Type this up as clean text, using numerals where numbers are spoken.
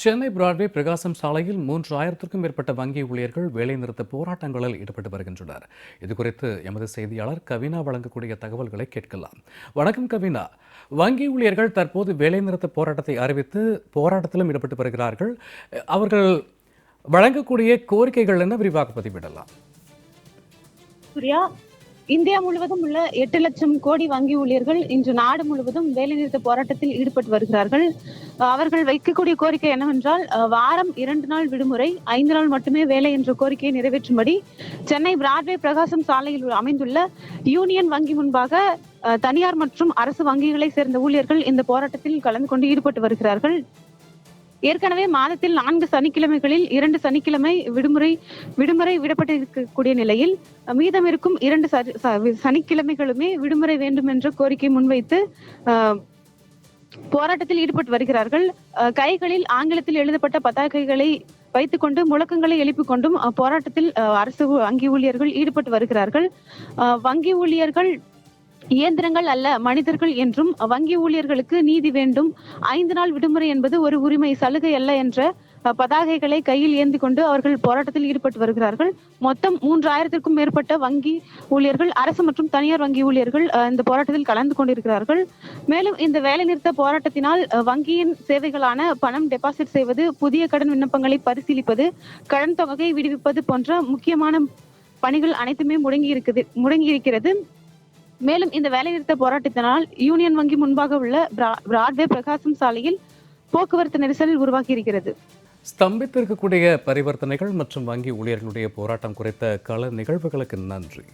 Chennai Broadway பிரகாசம் சாலையில் 3000க்கும் மேற்பட்ட வங்கி ஊழியர்கள் வேலைநிறுத்த போராட்டங்களில் ஈடுபட்டு வருகின்றனர். இதுகுறித்து எமது செய்தியாளர் கவினா வழங்கக்கூடிய தகவல்களை கேட்கலாம். வணக்கம் கவினா. வங்கி ஊழியர்கள் தற்போது வேலைநிறுத்த போராட்டத்தை அறிவித்து போராட்டத்திலும் ஈடுபட்டு வருகிறார்கள். அவர்கள் வழங்கக்கூடிய கோரிக்கைகள் என்ன, விரிவாக பதிவிடலாம்? சூர்யா, இந்தியா முழுவதும் உள்ள 8 லட்சம் கோடி வங்கி ஊழியர்கள் இன்று நாடு முழுவதும் வேலைநிறுத்த போராட்டத்தில் ஈடுபட்டு வருகிறார்கள். அவர்கள் வைக்கக்கூடிய கோரிக்கை என்னவென்றால், வாரம் 2 நாள் விடுமுறை, 5 நாள் மட்டுமே வேலை என்ற கோரிக்கையை நிறைவேற்றும்படி சென்னை பிராட்வே பிரகாசம் சாலையில் அமைந்துள்ள யூனியன் வங்கி முன்பாக தனியார் மற்றும் அரசு வங்கிகளை சேர்ந்த ஊழியர்கள் இந்த போராட்டத்தில் கலந்து கொண்டு ஈடுபட்டு வருகிறார்கள். ஏற்கனவே மாதத்தில் 4 சனிக்கிழமைகளில் 2 சனிக்கிழமை விடுமுறை விடப்பட்டிருக்கக்கூடிய நிலையில் மீதம் இருக்கும் 2 சனிக்கிழமைகளுமே விடுமுறை வேண்டும் என்ற கோரிக்கை முன்வைத்து போராட்டத்தில் ஈடுபட்டு வருகிறார்கள். கைகளில் ஆங்கிலத்தில் எழுதப்பட்ட பதாகைகளை வைத்துக்கொண்டு முழக்கங்களை எழுப்பிக் கொண்டும் போராட்டத்தில் அரசு வங்கி ஊழியர்கள் ஈடுபட்டு வருகிறார்கள். வங்கி ஊழியர்கள் இயந்திரங்கள் அல்ல, மனிதர்கள் என்றும் வங்கி ஊழியர்களுக்கு நீதி வேண்டும், 5 நாள் விடுமுறை என்பது ஒரு உரிமை, சலுகை அல்ல என்ற பதாகைகளை கையில் ஏந்தி கொண்டு அவர்கள் போராட்டத்தில் ஈடுபட்டு வருகிறார்கள். மொத்தம் 3000க்கும் மேற்பட்ட வங்கி ஊழியர்கள், அரசு மற்றும் தனியார் வங்கி ஊழியர்கள் இந்த போராட்டத்தில் கலந்து கொண்டிருக்கிறார்கள். மேலும் இந்த வேலைநிறுத்த போராட்டத்தினால் வங்கியின் சேவைகளான பணம் டெபாசிட் செய்வது, புதிய கடன் விண்ணப்பங்களை பரிசீலிப்பது, கடன் தொகையை விடுவிப்பது போன்ற முக்கியமான பணிகள் அனைத்துமே முடங்கி இருக்கிறது. மேலும் இந்த வேலைநிறுத்த போராட்டத்தினால் யூனியன் வங்கி முன்பாக உள்ள பிராட்வே பிரகாசம் சாலையில் போக்குவரத்து நெரிசல் உருவாகி இருக்கிறது. ஸ்தம்பித்திருக்கக்கூடிய பரிவர்த்தனைகள் மற்றும் வங்கி ஊழியர்களுடைய போராட்டம் குறித்த கள நிகழ்வுகளுக்கு நன்றி.